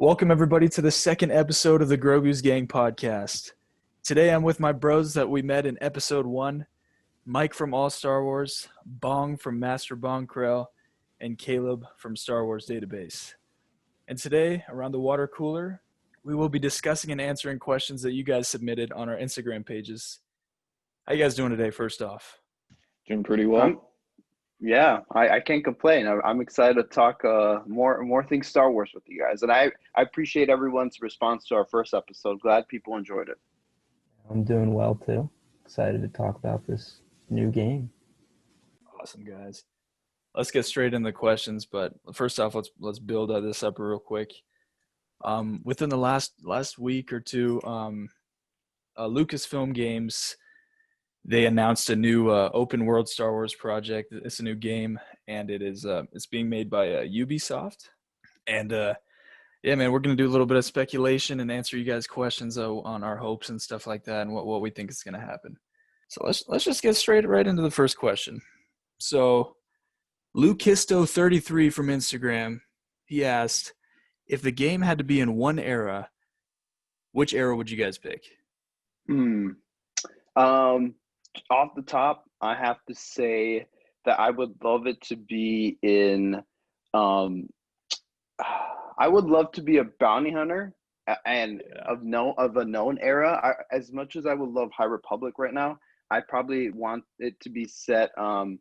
Welcome, everybody, to the second episode of the Grogu's Gang podcast. Today, I'm with my bros that we met in episode 1, Mike from All Star Wars, Bong from Master Bong Krell, and Caleb from Star Wars Database. And today, around the water cooler, we will be discussing and answering questions that you guys submitted on our Instagram pages. How you guys doing today, first off? Doing pretty well. I can't complain. I'm excited to talk more things Star Wars with you guys, and I appreciate everyone's response to our first episode. Glad people enjoyed it. I'm doing well too. Excited to talk about this new game. Awesome, guys. Let's get straight into the questions, but first off, let's build this up real quick. Within the last week or two, Lucasfilm Games, they announced a new open world Star Wars project. It's a new game, and it's being made by Ubisoft. And yeah, man, we're gonna do a little bit of speculation and answer you guys' questions on our hopes and stuff like that, and what we think is gonna happen. So let's just get right into the first question. So Lukisto33 from Instagram, he asked, if the game had to be in one era, which era would you guys pick? Off the top, I have to say that I would love it to be in. I would love to be a bounty hunter and of a known era. As much as I would love High Republic right now, I probably want it to be set, in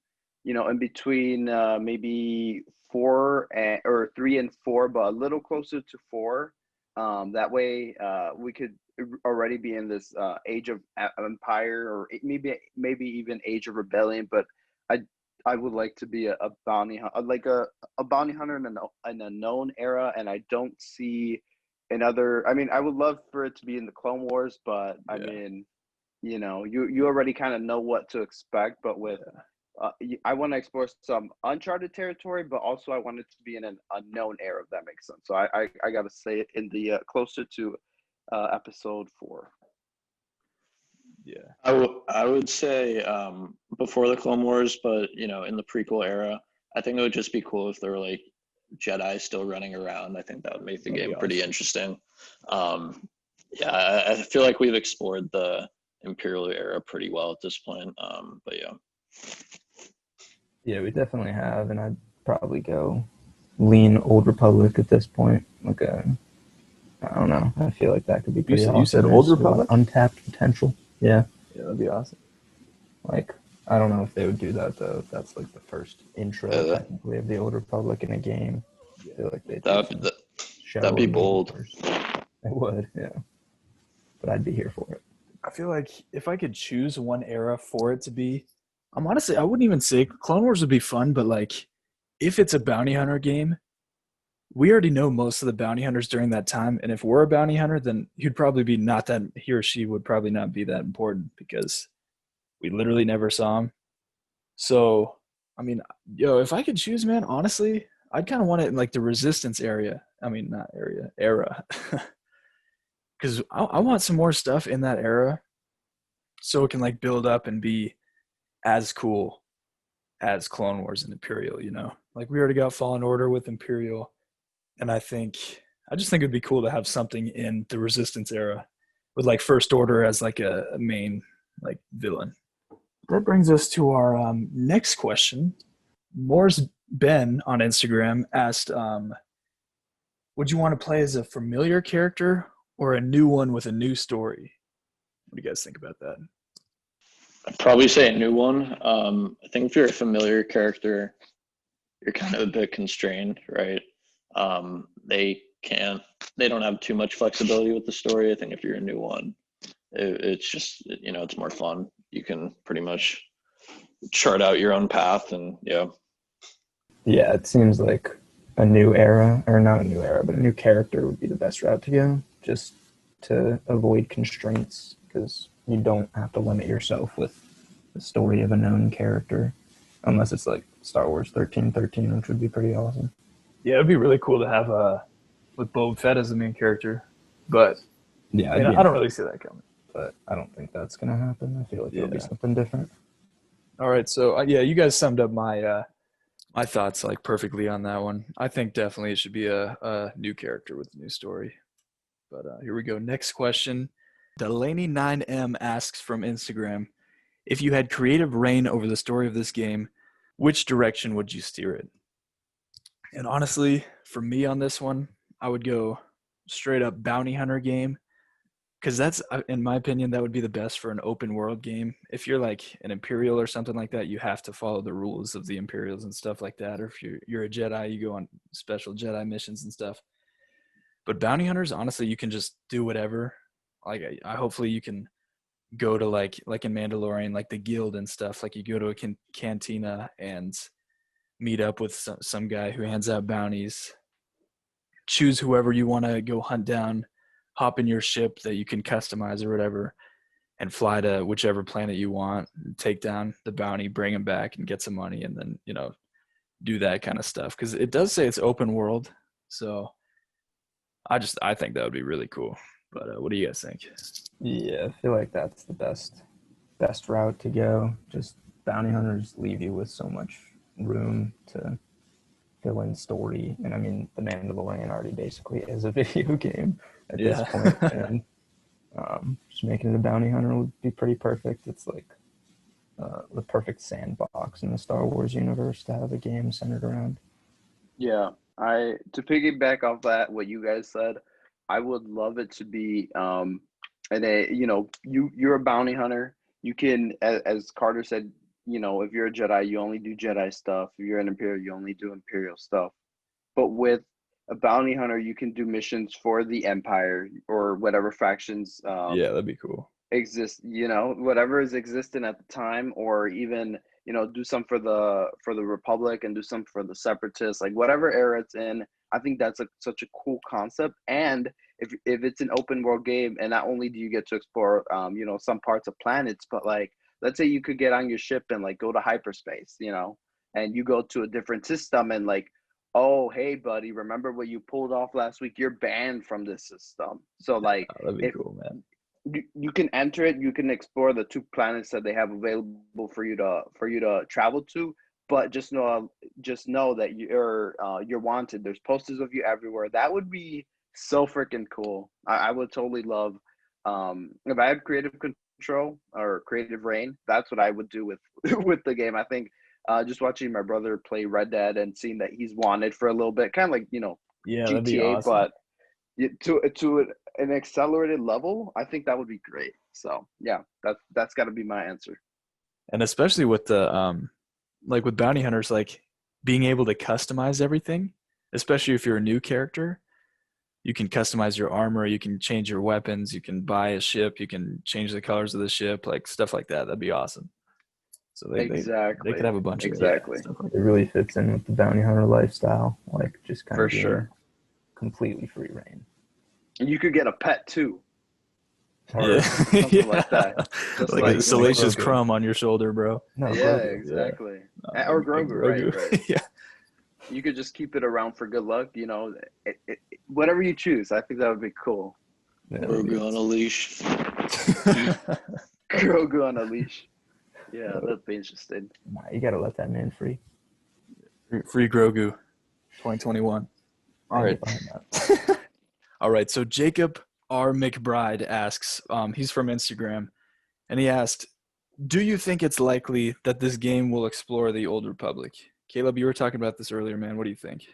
between maybe 3 and 4, but a little closer to 4. That way, we could already be in this age of empire, or maybe even age of rebellion. But I would like to be a bounty hunter, a bounty hunter in a known era, and I don't see another. I mean, I would love for it to be in the Clone Wars, but I mean, you already kind of know what to expect. But with I want to explore some uncharted territory, but also I want it to be in an unknown era, if that makes sense. So I got to say it in the closer to episode 4. Yeah, I would say before the Clone Wars, but in the prequel era, I think it would just be cool if there were like Jedi still running around. I think that would make the game pretty interesting. I feel like we've explored the Imperial era pretty well at this point. But yeah. Yeah, we definitely have, and I'd probably go lean Old Republic at this point. I don't know. I feel like that could be pretty awesome. You said Old Republic? Untapped potential. Yeah. Yeah, that'd be awesome. Like, I don't know if they would do that, though. If that's like the first intro technically of the Old Republic in a game. I feel like that'd be bold. It would, yeah. But I'd be here for it. I feel like if I could choose one era for it to be, I wouldn't even say Clone Wars would be fun, but like, if it's a bounty hunter game, we already know most of the bounty hunters during that time, and if we're a bounty hunter, then he or she would probably not be that important because we literally never saw him. So, I mean, if I could choose, man, honestly, I'd kind of want it in like the Resistance era. Because I want some more stuff in that era so it can like build up and be as cool as Clone Wars and Imperial, Like we already got Fallen Order with Imperial, and I just think it'd be cool to have something in the Resistance era with like First Order as like a main like villain. That brings us to our next question. Morris Ben on Instagram asked, would you want to play as a familiar character or a new one with a new story? What do you guys think about that? I'd probably say a new one. I think if you're a familiar character, you're kind of a bit constrained, right? They don't have too much flexibility with the story. I think if you're a new one, it's just, it's more fun. You can pretty much chart out your own path and yeah. Yeah, it seems like a new era, or not a new era, but a new character would be the best route to go, just to avoid constraints, because you don't have to limit yourself with the story of a known character, unless it's like Star Wars 1313, which would be pretty awesome. Yeah, it'd be really cool to have with Boba Fett as the main character, but yeah, I don't really see that coming. But I don't think that's gonna happen. I feel like it'll be something different. All right, so you guys summed up my My thoughts like perfectly on that one. I think definitely it should be a new character with a new story. But here we go. Next question. Delaney9M asks from Instagram, if you had creative reign over the story of this game, which direction would you steer it? And honestly, for me on this one, I would go straight up bounty hunter game, because that's, in my opinion, that would be the best for an open world game. If you're like an Imperial or something like that, you have to follow the rules of the Imperials and stuff like that. Or if you're a Jedi, you go on special Jedi missions and stuff. But bounty hunters, honestly, you can just do whatever. Like, I hopefully you can go to like in Mandalorian, like the guild and stuff. Like you go to a cantina and meet up with some guy who hands out bounties. Choose whoever you want to go hunt down. Hop in your ship that you can customize or whatever, and fly to whichever planet you want. Take down the bounty, bring him back, and get some money, and then do that kind of stuff. Because it does say it's open world, so I think that would be really cool. But what do you guys think? Yeah, I feel like that's the best route to go. Just bounty hunters leave you with so much room to fill in story, and I mean, The Mandalorian already basically is a video game at this point, and just making it a bounty hunter would be pretty perfect. It's like the perfect sandbox in the Star Wars universe to have a game centered around. Yeah, to piggyback off that, what you guys said, I would love it to be and you're a bounty hunter. You can, as Carter said, if you're a Jedi, you only do Jedi stuff. If you're an Imperial, you only do Imperial stuff. But with a bounty hunter, you can do missions for the Empire or whatever factions Yeah, that'd be cool. exist, whatever is existing at the time, or even do some for the Republic and do some for the Separatists, like whatever era it's in. I think that's such a cool concept. And if it's an open world game, and not only do you get to explore some parts of planets, but like let's say you could get on your ship and like go to hyperspace, and you go to a different system, and like, oh hey buddy, remember what you pulled off last week? You're banned from this system. So like, That'd be if cool, man. you can enter it, you can explore the 2 planets that they have available for you to travel to, but just know that you're wanted. There's posters of you everywhere. That would be so freaking cool. I would totally love, if I had creative control or creative reign, that's what I would do with with the game. I think just watching my brother play Red Dead and seeing that he's wanted for a little bit, kind of like Yeah, that'd be GTA, awesome. but to an accelerated level, I think that would be great. So yeah, that's got to be my answer. And especially with the like with bounty hunters, like being able to customize everything, especially if you're a new character, you can customize your armor, you can change your weapons, you can buy a ship, you can change the colors of the ship, like stuff like that. That'd be awesome. So they could have a bunch of stuff like It really fits in with the bounty hunter lifestyle, like just kind For of being sure. completely free reign. And you could get a pet too, or Yeah. something like that. Just like a salacious crumb on your shoulder, bro. No, yeah, Grogu. exactly. Yeah. Or Grogu, right. Yeah. You could just keep it around for good luck. Whatever you choose. I think that would be cool. Yeah, Grogu on a leash. Grogu on a leash. Yeah, that'd be interesting. Nah, you gotta let that man free. Free Grogu, 2021. All right. All right. So Jacob R. McBride asks, he's from Instagram, and he asked, do you think it's likely that this game will explore the Old Republic? Caleb, you were talking about this earlier, man. What do you think?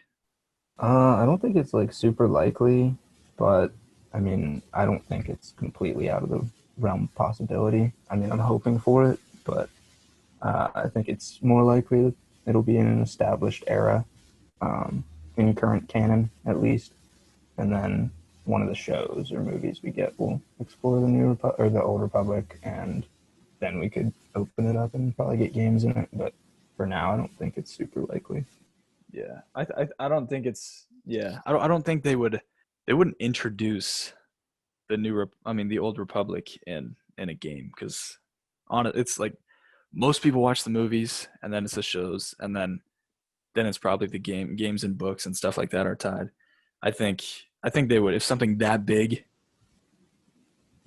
I don't think it's like super likely, but I mean, I don't think it's completely out of the realm of possibility. I mean, I'm hoping for it, but I think it's more likely that it'll be in an established era, in current canon at least, and then one of the shows or movies we get will explore the Old Republic, and then we could open it up and probably get games in it. But for now, I don't think it's super likely. Yeah, I don't think it's I don't think they wouldn't introduce the Old Republic in a game, because it's like most people watch the movies and then it's the shows, and then it's probably the games and books and stuff like that are tied. I think they would, if something that big,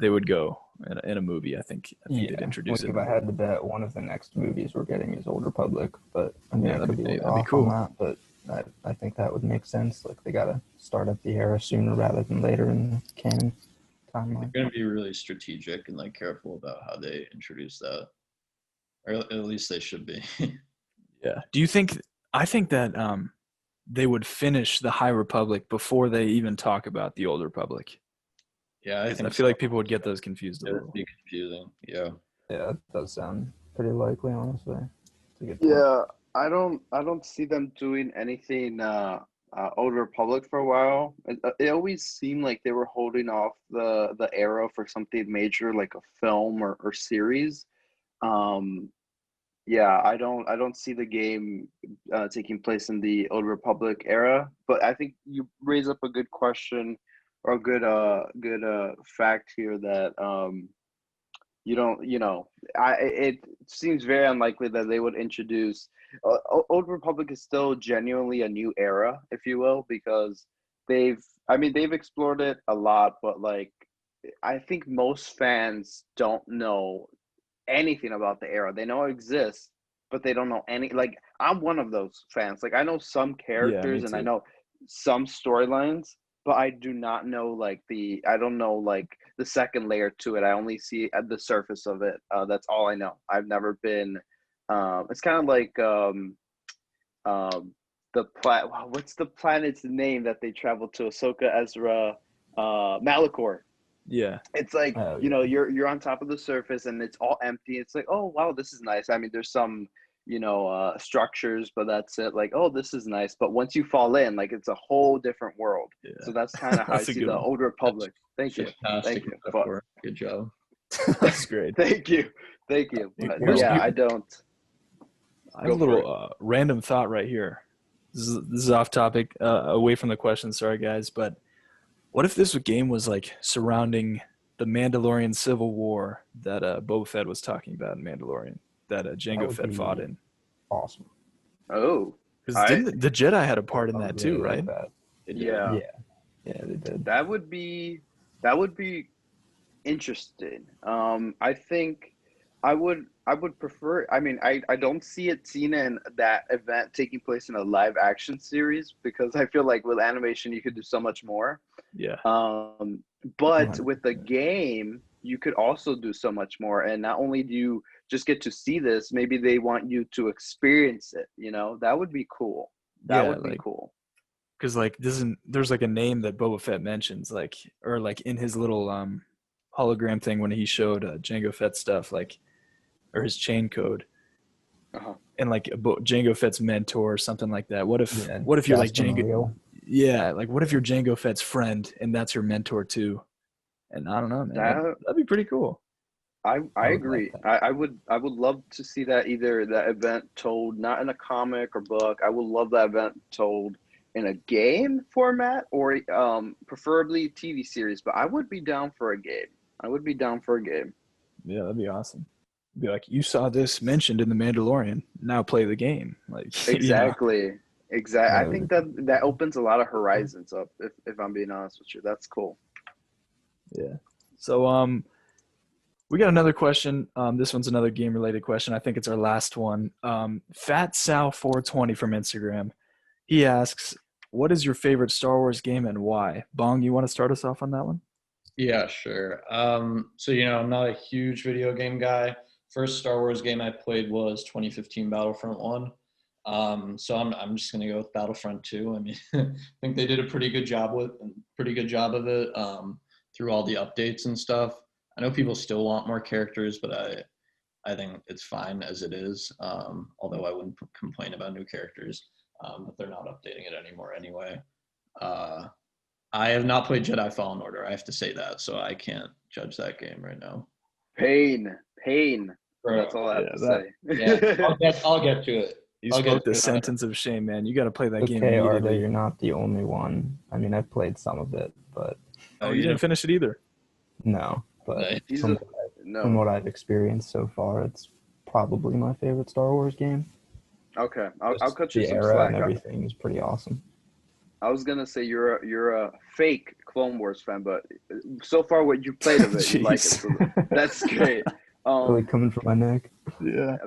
they would go in a movie. I think they'd introduce like it. if I had to bet, one of the next movies we're getting is Old Republic, but I mean, I could be a little off on that, but I think that would make sense. Like they gotta start up the era sooner rather than later in the canon timeline. They're gonna be really strategic and like careful about how they introduce that, or at least they should be. Yeah. Do you think? I think that they would finish the High Republic before they even talk about the Old Republic. Yeah, I think I feel like people would get those confused a it little. would be confusing. Yeah. Yeah, that does sound pretty likely, honestly. It's a good point. Yeah, I don't see them doing anything Old Republic for a while. It always seemed like they were holding off the era for something major like a film or series. Um, yeah, I don't see the game taking place in the Old Republic era, but I think you raise up a good question or a good fact here that you don't you know it seems very unlikely that they would introduce Old Republic is still genuinely a new era, if you will, because they've explored it a lot, but like I think most fans don't know anything about the era. They know it exists, but they don't know any. Like I'm one of those fans. Like I know some characters and I know some storylines, but I do not know like I don't know like the second layer to it. I only see at the surface of it. That's all I know. I've never been. It's kind of like what's the planet's name that they travel to? Ahsoka, Ezra, Malachor. Yeah. It's like, Oh, you know, yeah. you're on top of the surface and it's all empty. It's like, oh wow, this is nice. I mean, there's some, structures, but that's it. Like, oh, this is nice. But once you fall in, like it's a whole different world. Yeah. So that's kind of how I That's a see good the one. Old Republic. Thank you. Fantastic Thank you. But metaphor. Good job. That's great. thank you. Thank you. But Here's- yeah, I don't. I have a Go for little random thought right here. This is off topic, away from the question. Sorry, guys, but what if this game was like surrounding the Mandalorian Civil War that Boba Fett was talking about in Mandalorian, that Jango would Fett be fought in? Awesome. Oh, Because didn't the Jedi had a part in I that would too, really right? like that. yeah. Yeah, they did. That would be interesting. I think I would prefer. I mean, I don't see it seen in that event taking place in a live action series because I feel like with animation you could do so much more. Yeah. But with the 100%. game, you could also do so much more. And not only do you just get to see this, maybe they want you to experience it. You know, that would be cool. That Yeah, would be like cool. because like there's like a name that Boba Fett mentions, like or like in his little hologram thing when he showed Jango Fett stuff, like or his chain code. Uh-huh. And like Jango Fett's mentor or something like that. What if you're like Jasper Jango? Mario. Yeah, like what if you're Jango Fett's friend and that's your mentor too? And I don't know, man. That'd be pretty cool. I I would agree. like that. I would love to see that either that event told not in a comic or book. I would love that event told in a game format or preferably TV series. But I would be down for a game. I would be down for a game. Yeah, that'd be awesome. Be like, you saw this mentioned in the Mandalorian. Now play the game. Like Exactly. Exactly. I Yeah. think that opens a lot of horizons up. If I'm being honest with you, that's cool. Yeah. So we got another question. This one's another game related question. I think it's our last one. Fat Sal 420 from Instagram. He asks, "What is your favorite Star Wars game and why?" Bong, you want to start us off on that one? Yeah, sure. So I'm not a huge video game guy. First Star Wars game I played was 2015 Battlefront 1. So I'm just gonna go with Battlefront 2. I mean, I think they did a pretty good job of it through all the updates and stuff. I know people still want more characters, but I think it's fine as it is. Although I wouldn't complain about new characters, but they're not updating it anymore anyway. I have not played Jedi Fallen Order. I have to say that, so I can't judge that game right now. Pain. Bro, That's all I have to that- say. Yeah, I'll get to it. You I'll spoke get the to it. sentence of shame, man. You got to play that game Okay, Arda, immediately. you're not the only one. I mean, I've played some of it, but Oh, you didn't finish it either. no. But Nice. He's from, no. from what I've experienced so far, it's probably my favorite Star Wars game. Okay, I'll cut you The some era slack. and everything is pretty awesome. I was gonna say you're a fake Clone Wars fan, but so far what you played of it, you like it, Jeez. so that's great. Really coming from my neck. Yeah.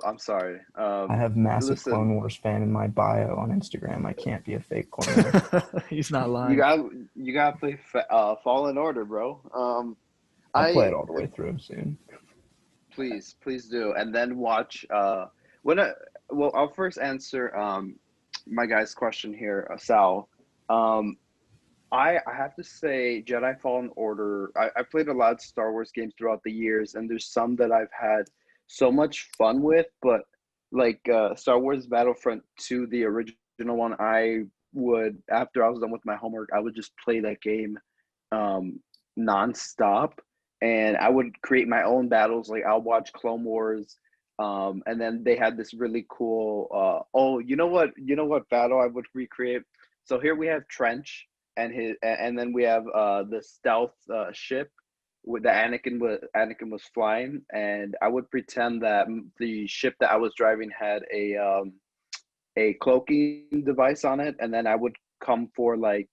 I'm sorry. I have massive Listen, Clone Wars fan in my bio on Instagram. I can't be a fake Clone Wars. He's not you lying. got you got to play Fallen Order, bro. I'll play I it all the way through soon. please do, and then watch. When I, well, I'll first answer my guy's question here, Sal. Um, I have to say Jedi Fallen Order. I played a lot of Star Wars games throughout the years, and there's some that I've had so much fun with, but like Star Wars Battlefront 2, the original one, I would, after I was done with my homework, I would just play that game um nonstop, and I would create my own battles. Like I'll watch Clone Wars. And then they had this really cool oh, you know what battle I would recreate? So here we have Trench and then we have the stealth ship with the Anakin was flying, and I would pretend that the ship that I was driving had a cloaking device on it, and then I would come for like,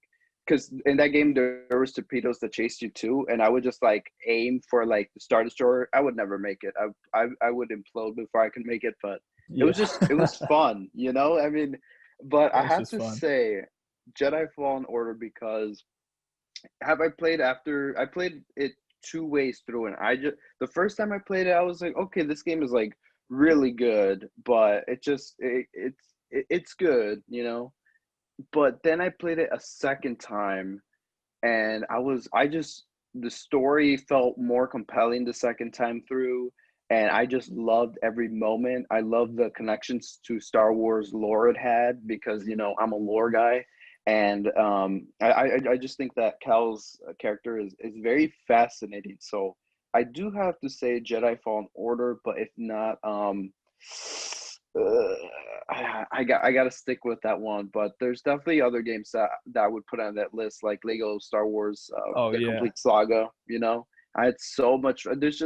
because in that game there was torpedoes that chased you too, and I would just like aim for like the Star Destroyer. I would never make it. I would implode before I could make it, but Yeah. it was fun, you know. I mean, but I That's have just to fun. say Jedi Fallen Order, because I played it two ways through, and I just the first time I played it, I was like, okay, this game is like really good, but it's good, you know. But then I played it a second time, and I just the story felt more compelling the second time through, and I just loved every moment. I loved the connections to Star Wars lore it had, because I'm a lore guy, and I just think that Cal's character is very fascinating. So I do have to say Jedi Fallen Order, but if not, uh, I got to stick with that one. But there's definitely other games that I would put on that list, like Lego Star Wars, Oh the yeah. complete saga. I had so much. There's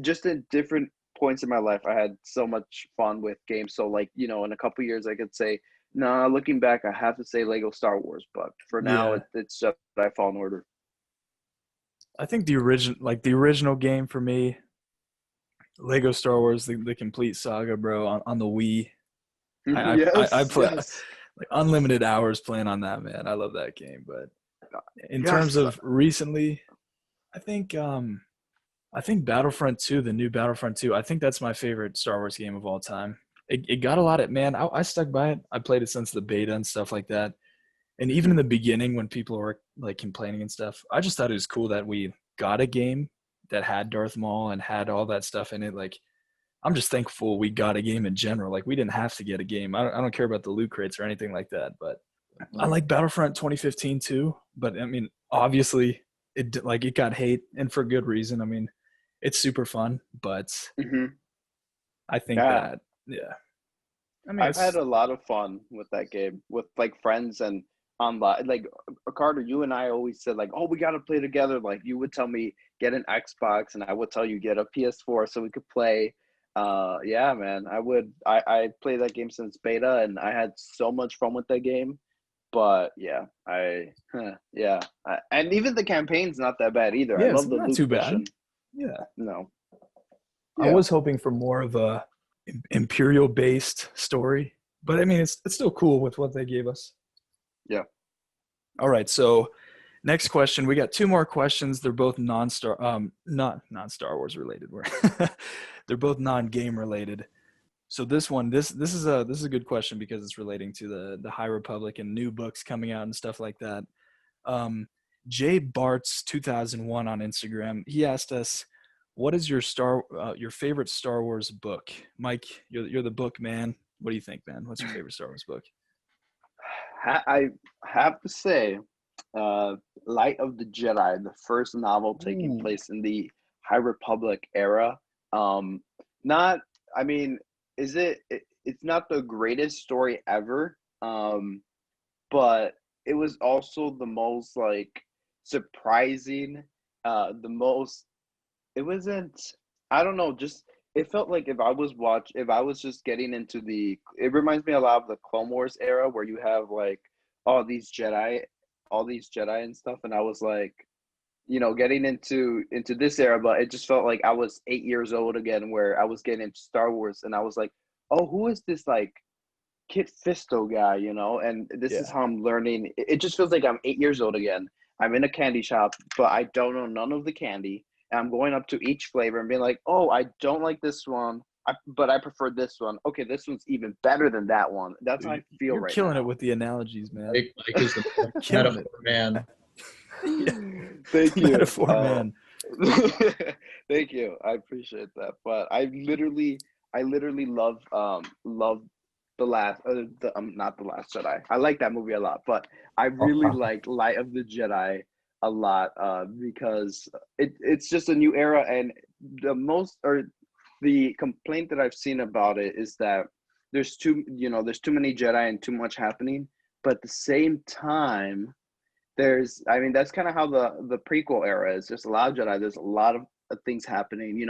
just at different points in my life, I had so much fun with games. So like in a couple years, I could say, nah. Looking back, I have to say Lego Star Wars. But for now, Yeah. it's just I Fallen Order. I think the original game for me, Lego Star Wars, the complete saga, bro, on the Wii. I Yes, play yes, like unlimited hours playing on that, man. I love that game. But in terms yes. of recently, I think um I think Battlefront 2, the new Battlefront 2, I think that's my favorite Star Wars game of all time. It got a lot of, man, I stuck by it. I played it since the beta and stuff like that. And even in Mhm. the beginning when people were like complaining and stuff, I just thought it was cool that we got a game that had Darth Maul and had all that stuff in it. Like, I'm just thankful we got a game in general. Like, we didn't have to get a game. I don't care about the loot crates or anything like that. But I like Battlefront 2015 too. But I mean, obviously, it got hate, and for good reason. I mean, it's super fun, but Mhm. I think Yeah. that, yeah. I mean, I've had it's a lot of fun with that game with like friends and online. Like Carter, you and I always said like, "Oh, we got to play together." Like you would tell me get an Xbox, and I would tell you get a PS4 so we could play. Yeah, man, I would. I played that game since beta, and I had so much fun with that game. But yeah, yeah, and even the campaign's not that bad either. I yeah, it's love the not loot too bad. mission. Yeah, No, I yeah, was hoping for more of a imperial based story, but I mean, it's still cool with what they gave us. yeah. All right, so next question. We got two more questions. They're both not non-Star Wars related. They're both non-game related. So this is a good question because it's relating to the High Republic and new books coming out and stuff like that. Um, Jay Bart's 2001 on Instagram. He asked us, "What is your favorite Star Wars book?" Mike, you're the book man. What do you think, man? What's your favorite Star Wars book? I have to say, uh, Light of the Jedi, the first novel taking Ooh, place in the High Republic era. Um, not, I mean, it's not the greatest story ever, but it was also the most like surprising, the most it wasn't. I don't know. Just it felt like if I was just getting into it reminds me a lot of the Clone Wars era where you have like all these Jedi, and stuff, and I was like, getting into this era, but it just felt like I was 8 years old again, where I was getting into Star Wars, and I was like, oh, who is this like Kit Fisto guy, And this is Yeah. how I'm learning. It just feels like I'm 8 years old again. I'm in a candy shop, but I don't know none of the candy. And I'm going up to each flavor and being like, oh, I don't like this one, but I prefer this one. Okay, this one's even better than that one. That's how I feel You're right killing now. it with the analogies, man. Mike is the Killing metaphor man. Thank The you. metaphor, man. Thank you. I appreciate that. But I literally love the last, not the Last Jedi. I like that movie a lot, but I really wow. like Light of the Jedi a lot, because it's just a new era, and the complaint that I've seen about it is that there's too many Jedi and too much happening, but at the same time, that's kind of how the prequel era is. There's a lot of Jedi. There's a lot of things happening.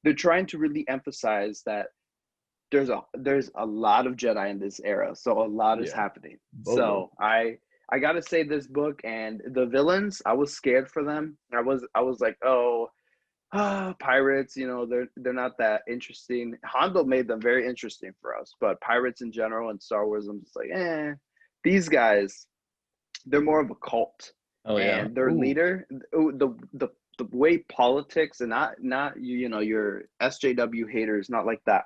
They're trying to really emphasize that there's a lot of Jedi in this era, so a lot is Yeah. happening. Boatload. So I gotta say, this book and the villains, I was scared for them. I was like, oh, pirates. They're not that interesting. Hondo made them very interesting for us, but pirates in general and Star Wars, I'm just like, these guys, they're more of a cult, Oh yeah. and their Ooh. leader, the way politics, and not your SJW haters, not like that,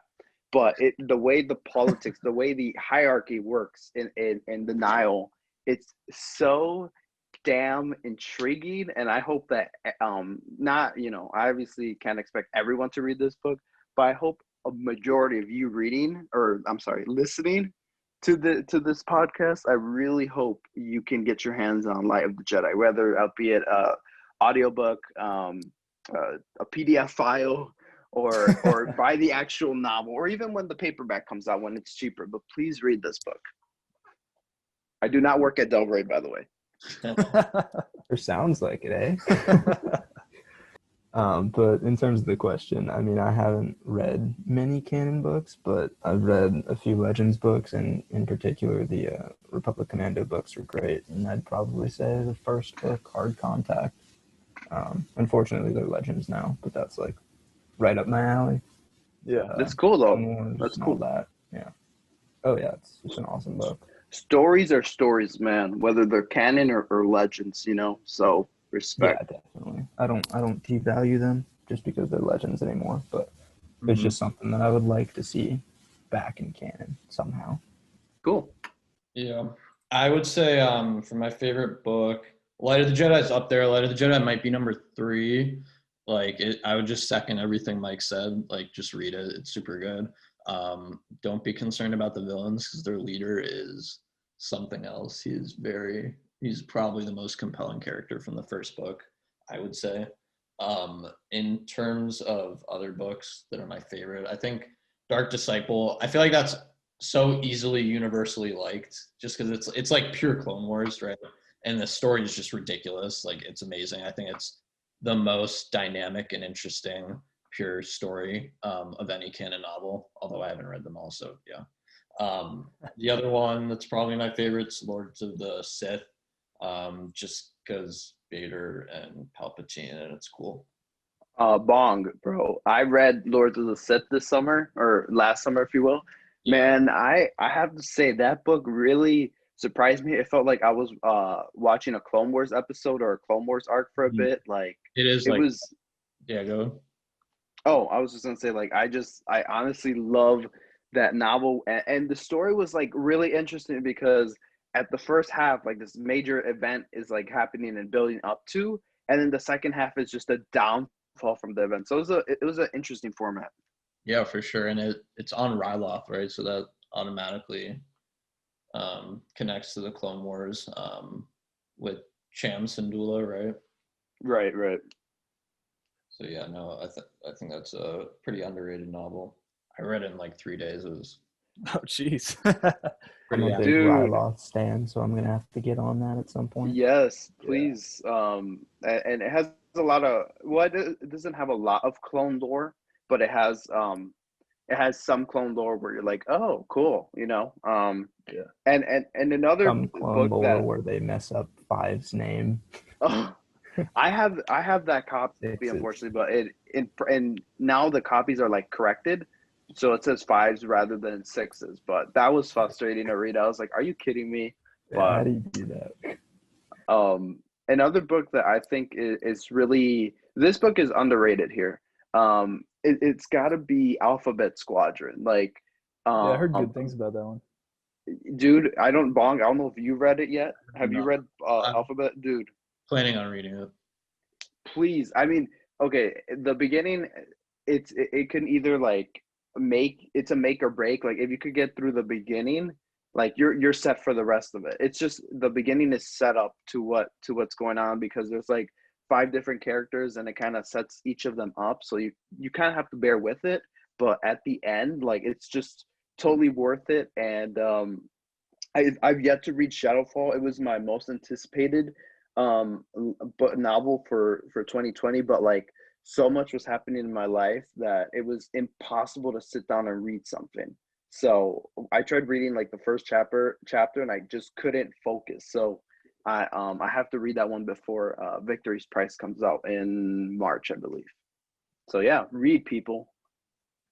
but the way the politics, the way the hierarchy works in the Nile, it's so damn intriguing. And I hope that not I obviously can't expect everyone to read this book, but I hope a majority of you listening to this podcast, I really hope you can get your hands on Light of the Jedi, whether be it a audiobook, a PDF file, or buy the actual novel, or even when the paperback comes out when it's cheaper. But please read this book. I do not work at Delray, by the way. Or sounds like it, eh? But in terms of the question, I mean, I haven't read many canon books, but I've read a few Legends books, and in particular, the Republic Commando books are great. And I'd probably say the first book, Hard Contact. Unfortunately, they're Legends now, but that's like right up my alley. Yeah. That's cool, though. Clone Wars That's and all cool. that. Yeah. Oh yeah, it's an awesome book. Stories are stories, man, whether they're canon or legends, so respect. Yeah, definitely. I don't devalue them just because they're Legends anymore, but it's Mhm. just something that I would like to see back in canon somehow. Cool. Yeah. I would say for my favorite book, Light of the Jedi is up there. Light of the Jedi might be number 3. I would just second everything Mike said. Like, just read it. It's super good. Don't be concerned about the villains, because their leader is something else. He's probably the most compelling character from the first book, I would say. In terms of other books that are my favorite, I think Dark Disciple, I feel like that's so easily universally liked, just because it's like pure Clone Wars, right? And the story is just ridiculous. Like, it's amazing. I think it's the most dynamic and interesting pure story of any canon novel, although I haven't read them all, so yeah. The other one that's probably my favorite is Lords of the Sith, just because Vader and Palpatine, and it's cool. Bong, bro. I read Lords of the Sith this summer, or last summer, if you will. Yeah. Man, I have to say that book really surprised me. It felt like I was watching a Clone Wars episode or a Clone Wars arc for a bit. Like, It is it like, was. yeah, go. Oh, I was just gonna say, like, I honestly love that novel, and the story was like really interesting, because at the first half, like, this major event is like happening and building up to, and then the second half is just a downfall from the event. So it was an interesting format. Yeah, for sure. And it's on Ryloth, right? So that automatically connects to the Clone Wars with Cham Syndulla, right? Right, right. So yeah, no, I think that's a pretty underrated novel. I read it in like 3 days. It was Oh, jeez. I'm pretty a big Dude, Ryloth stan, so I'm gonna have to get on that at some point. yes, Yeah. please. And it has a lot of, well, it doesn't have a lot of clone lore, but it has it has some clone lore where you're like, oh, cool, you know. Yeah. And another Some clone book lore that where they mess up Five's name. oh, I have that copy Sixes. unfortunately, but and now the copies are like corrected, so it says fives rather than sixes. But that was frustrating to read. I was like, are you kidding me? Yeah, how But do you do that? another book that I think is really, this book is underrated here. It's got to be Alphabet Squadron. Like, Yeah, I heard um, good things about that one. dude, I don't know if you read it yet. Have you No, read I'm Alphabet, dude? planning on reading it. Please, I mean, okay, the beginning, it can either like it's a make or break. Like if you could get through the beginning, like you're set for the rest of it. It's just the beginning is set up to what's going on, because there's like five different characters and it kind of sets each of them up. So you kind of have to bear with it, but at the end, like it's just totally worth it. And I've yet to read Shadowfall. It was my most anticipated but novel for 2020, but like so much was happening in my life that it was impossible to sit down and read something. So I tried reading like the first chapter and I just couldn't focus. So I have to read that one before Victory's Price comes out in March, I believe. So yeah, read, people.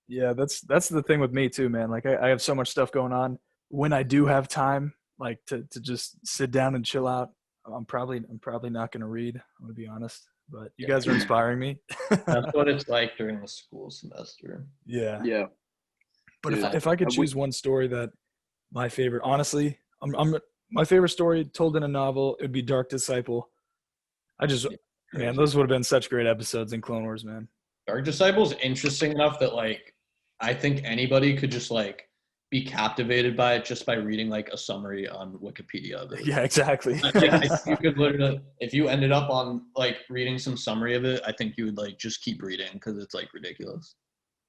Yeah, that's the thing with me too, man. Like I have so much stuff going on. When I do have time, like to just sit down and chill out, I'm probably not gonna read. I'm gonna be honest. But you guys are inspiring me. That's what it's like during the school semester. Yeah. Yeah, But dude. if I could We choose one story that my favorite, honestly, I'm my favorite story told in a novel, it would be Dark Disciple. I just man, Crazy. those would have been such great episodes in Clone Wars, man. Dark Disciple's interesting enough that like I think anybody could just like be captivated by it just by reading like a summary on Wikipedia of it. Yeah, exactly. Like, I think you could literally, if you ended up on like reading some summary of it, I think you would like just keep reading because it's like ridiculous.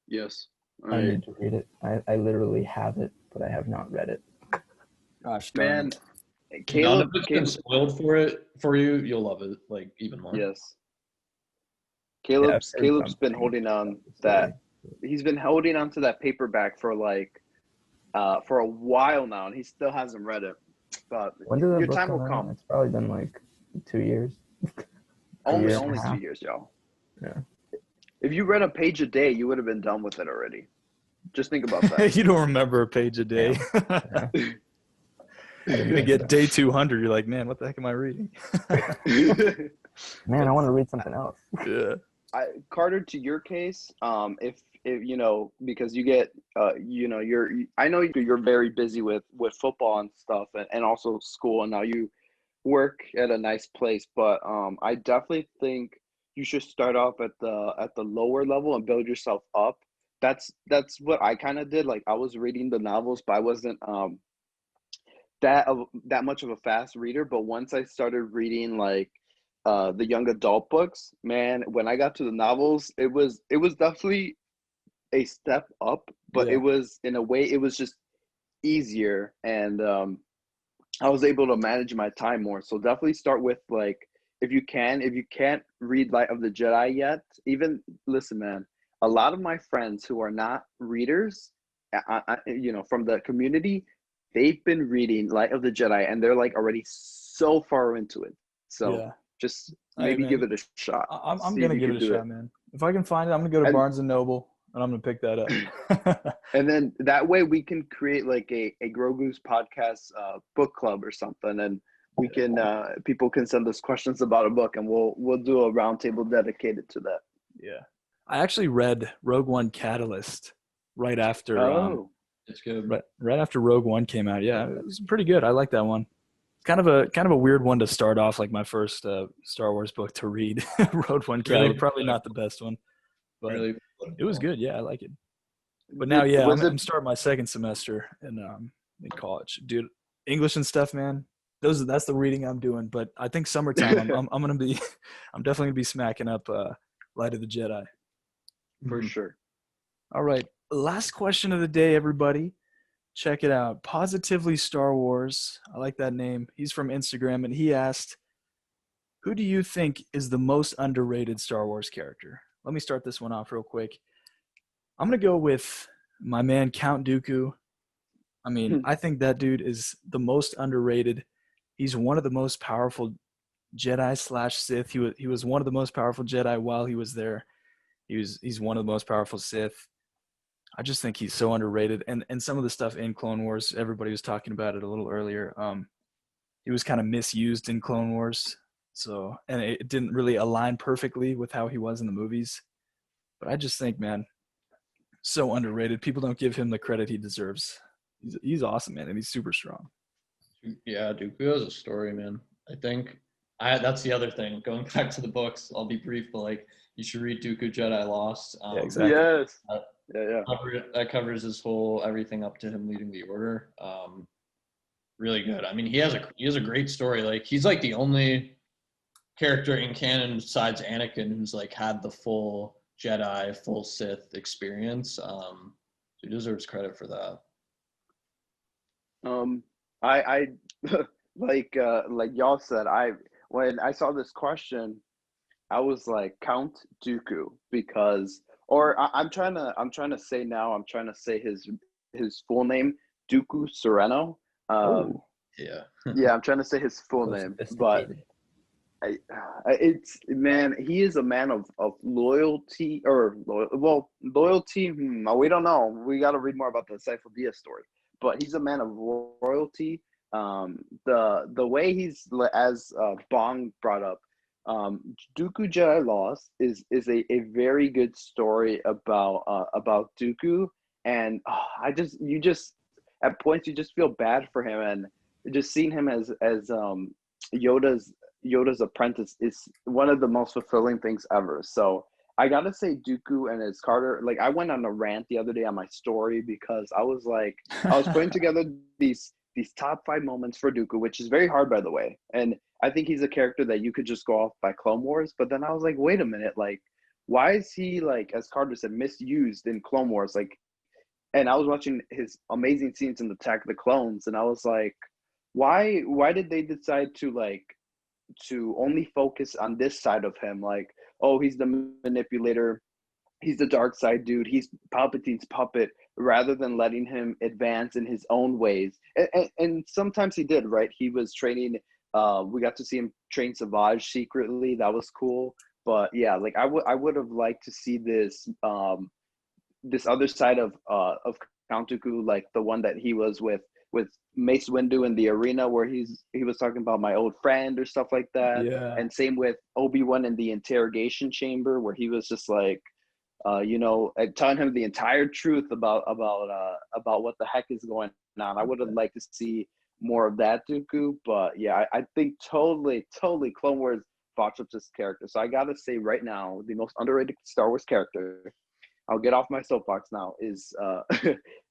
yes. I need to read it. I literally have it, but I have not read it. Gosh, Man, None Caleb of it's been spoiled for you. You'll love it like even more. yes. Yeah, I've heard Caleb's been something holding on about the story. he's been holding on to that paperback for like for a while now, and he still hasn't read it. But When did that your book time come will out? come. It's probably been like 2 years. Only year and a 2 half. years, y'all. Yeah. If you read a page a day, you would have been done with it already. Just think about that. You don't remember a page a day. Yeah. You're gonna get day 200. You're like, man, what the heck am I reading? Man, I want to read something else. Yeah. Carter, to your case, if you know, because you get you know, I know you're very busy with football and stuff, and also school, and now you work at a nice place, but I definitely think you should start off at the lower level and build yourself up. That's what I kind of did. Like I was reading the novels, but I wasn't that much of a fast reader. But once I started reading like the young adult books, man, when I got to the novels, it was definitely a step up, but it Yeah. was, in a way, it was just easier, and I was able to manage my time more. So definitely start with like, if you can. If you can't read Light of the Jedi yet, even listen, man. A lot of my friends who are not readers, you know, from the community, they've been reading Light of the Jedi, and they're like already so far into it. So Yeah. just Hey, maybe give man, it a shot. I'm See if gonna you give it can a do it. shot, man. If I can find it, I'm gonna go to And Barnes and Noble and I'm gonna pick that up. and then that way we can create like a Grogu's podcast book club or something, and we can people can send us questions about a book, and we'll do a roundtable dedicated to that. Yeah. I actually read Rogue One Catalyst right after Oh, It's good. right after Rogue One came out. Yeah, it was pretty good. I like that one. Kind of a weird one to start off, like my first Star Wars book to read. Rogue One Really Catalyst, probably not the best one, but really it was good. Yeah, I like it. But now, yeah, was it? I'm starting my second semester in college, dude. English and stuff, man. That's the reading I'm doing. But I think summertime, I'm gonna be, I'm definitely gonna be smacking up Light of the Jedi. For sure. All right, last question of the day, everybody. Check it out. Positively Star Wars. I like that name. He's from Instagram, and he asked, "Who do you think is the most underrated Star Wars character?" Let me start this one off real quick. I'm gonna go with My man Count Dooku. I mean, I think that dude is the most underrated. He's one of the most powerful Jedi slash Sith. He was one of the most powerful Jedi while he was there. He's one of the most powerful Sith. I just think he's so underrated. And some of the stuff in Clone Wars, everybody was talking about it a little earlier. He was kind of misused in Clone Wars. So, and it didn't really align perfectly with how he was in the movies. But I just think, man, so underrated. People don't give him the credit he deserves. He's awesome, man, and he's super strong. Yeah, Dooku has a story, man. I think that's the other thing. Going back to the books, I'll be brief, but like you should read Dooku Jedi Lost. Yeah, exactly. Yes. That, Yeah. that covers his whole everything up to him leading the Order. Really good. I mean, he has a great story. Like he's like the only character in canon besides Anakin who's like had the full Jedi, full Sith experience. So he deserves credit for that. I like y'all said, when I saw this question, I was like Count Dooku because, or I'm trying to say now, I'm trying to say his full name, Dooku Sereno. Yeah. Yeah, I'm trying to say his full name, but it's, man, he is a man of loyalty loyalty. We don't know. We got to read more about the Cyphodia story, but he's a man of loyalty. The way he's, as Bong brought up, Dooku Jedi Lost is a very good story about Dooku, and you just at points you just feel bad for him, and just seeing him as Yoda's apprentice is one of the most fulfilling things ever. So I gotta say Dooku and his Carter. Like I went on a rant the other day on my story because I was putting together these top 5 moments for Dooku, which is very hard, by the way. And I think he's a character that you could just go off by Clone Wars. But then I was like, wait a minute, like why is he, like as Carter said, misused in Clone Wars? Like, and I was watching his amazing scenes in the Attack of the Clones, and I was like, why did they decide to only focus on this side of him? Like, oh, he's the manipulator, he's the dark side dude, he's Palpatine's puppet, rather than letting him advance in his own ways. And sometimes he did, right? He was training. We got to see him train Savage secretly. That was cool. But yeah, like I would have liked to see this this other side of Count Dooku, like the one that he was with Mace Windu in the arena, where he was talking about my old friend or stuff like that. Yeah. And same with Obi-Wan in the interrogation chamber, where he was just like, telling him the entire truth about what the heck is going on. I would have liked to see more of that Dooku, but yeah, I think totally Clone Wars botched up this character. So I gotta say right now, the most underrated Star Wars character, I'll get off my soapbox now, is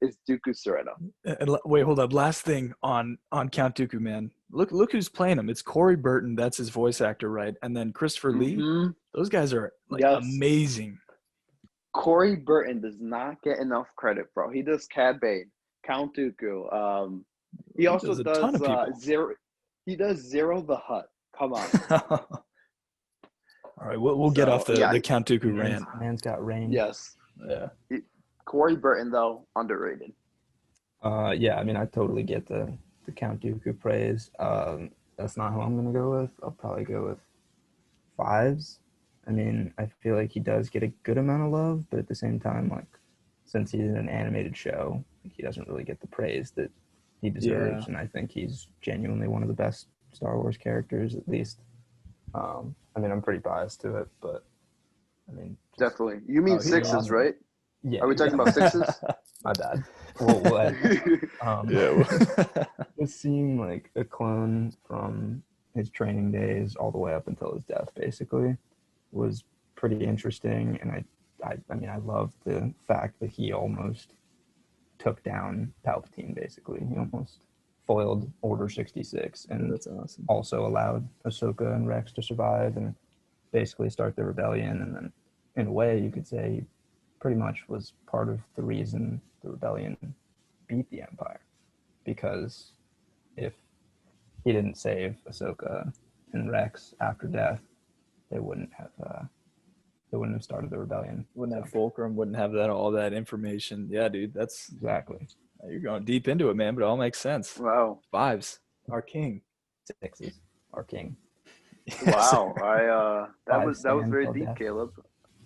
is Dooku Sereno. And wait, hold up. Last thing on Count Dooku, man. Look who's playing him. It's Corey Burton. That's his voice actor, right? And then Christopher Lee. Those guys are like amazing. Corey Burton does not get enough credit, bro. He does Cad Bane, Count Dooku. He also does Zero. He does Zero the Hutt. Come on. All right, we'll get off the Count Dooku rant. Man's got range. Yes. Yeah. Corey Burton, though, underrated. Yeah, I mean, I totally get the Count Dooku praise. That's not who I'm going to go with. I'll probably go with 5s. I mean, I feel like he does get a good amount of love, but at the same time, like, since he's in an animated show, he doesn't really get the praise that he deserves. Yeah. And I think he's genuinely one of the best Star Wars characters, at least. I mean, I'm pretty biased to it, but I mean, definitely. You mean 6s, awesome. Right? Yeah. Are we talking about 6s? My bad. Just seeing like a clone from his training days all the way up until his death, basically, was pretty interesting. And I mean, I love the fact that he almost took down Palpatine. Basically, he almost foiled Order 66, and that's awesome. Also allowed Ahsoka and Rex to survive and basically start the rebellion. And then, in a way, you could say he pretty much was part of the reason the rebellion beat the Empire, because if he didn't save Ahsoka and Rex after death, they wouldn't have it wouldn't have started the rebellion. Wouldn't have Fulcrum, wouldn't have all that information. Yeah, dude, that's Exactly. you're going deep into it, man, but it all makes sense. Wow. Fives, our king. 6 is our king. Wow. That was stand very till deep, death. Caleb.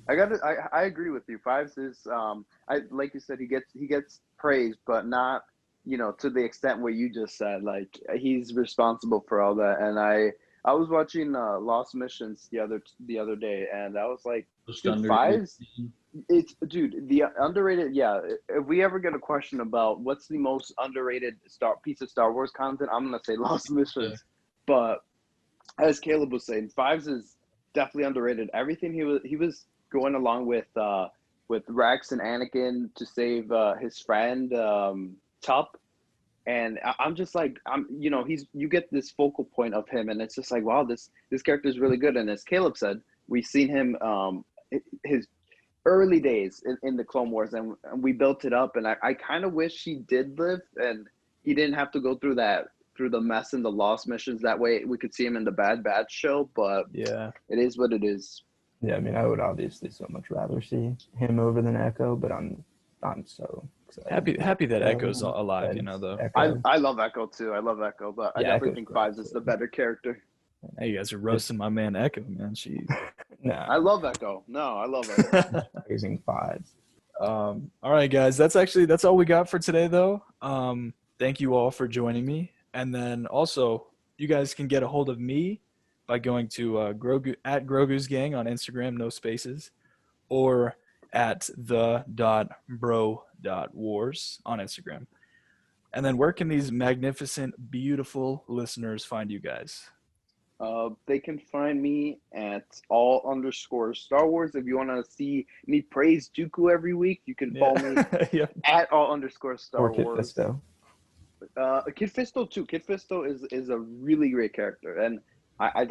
I agree with you. Fives is I like you said, he gets praised, but not, to the extent where you just said. Like, he's responsible for all that. And I was watching Lost Missions the other day, and I was like, Just dude, underrated. Fives, dude, the underrated. Yeah, if we ever get a question about what's the most underrated piece of Star Wars content, I'm gonna say Lost Missions. Yeah. But as Caleb was saying, Fives is definitely underrated. Everything he was going along with Rex and Anakin to save his friend Tup, and I'm just like, you get this focal point of him, and it's just like, wow, this character is really good. And as Caleb said, we've seen him his early days in the Clone Wars, and we built it up. And I kind of wish he did live and he didn't have to go through the mess in the Lost Missions. That way we could see him in the Bad Batch show. But Yeah. it is what it is. Yeah, I mean, I would obviously so much rather see him over than Echo, but I'm so excited. Happy that Echo's alive, though. Echo. I love Echo too. I love Echo, but I Yeah, definitely Echo's think great, Fives is too. the better character. Hey, you guys are roasting my man Echo, man. Jeez. Nah, I love Echo. No, I love Echo. praising 5s. All right, guys. That's all we got for today, though. Thank you all for joining me, and then also you guys can get a hold of me by going to Grogu at Grogu's Gang on Instagram, no spaces, or at the.bro.wars on Instagram. And then where can these magnificent, beautiful listeners find you guys? They can find me at all_Star Wars. If you want to see me praise Dooku every week, you can follow me Yeah. at all_Star Or Kit Wars. Fisto. Kid Fisto too. Kid Fisto is a really great character, and I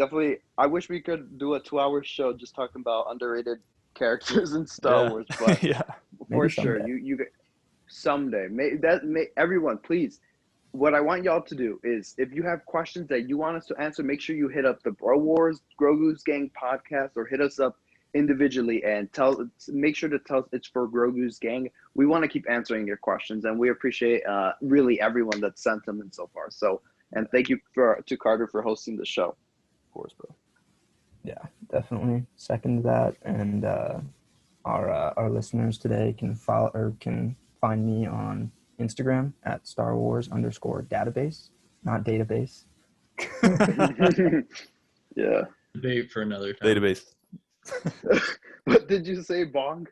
wish we could do a 2-hour show just talking about underrated characters in Star Wars, but Yeah. for Maybe sure, someday. you someday. Everyone, please. What I want y'all to do is, if you have questions that you want us to answer, make sure you hit up the Bro Wars Grogu's Gang podcast, or hit us up individually and make sure to tell us it's for Grogu's Gang. We want to keep answering your questions, and we appreciate really everyone that sent them in so far. So, and thank you to Carter for hosting the show. Of course, bro. Yeah, definitely second that. And our listeners today can find me on Instagram at StarWars_database, not database. Yeah. Debate for another time. Database. What did you say, Bong?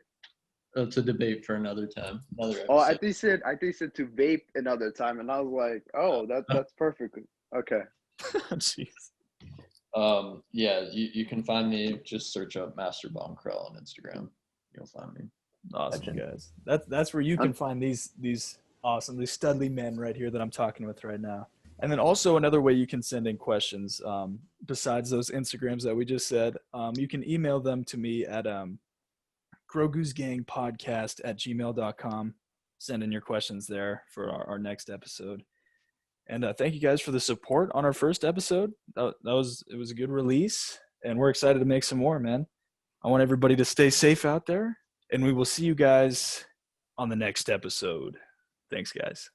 It's a debate for another time. Another episode. Oh, I think you said to vape another time, and I was like, oh, that's perfect. Okay. Jeez. Yeah, you can find me. Just search up Master Bomb Krell on Instagram. You'll find me. Awesome, guys. That's where you can find these awesome, these studly men right here that I'm talking with right now. And then also another way you can send in questions, besides those Instagrams that we just said, you can email them to me at grogusgangpodcast@gmail.com. Send in your questions there for our next episode. And thank you guys for the support on our first episode. It was a good release, and we're excited to make some more, man. I want everybody to stay safe out there, and we will see you guys on the next episode. Thanks, guys.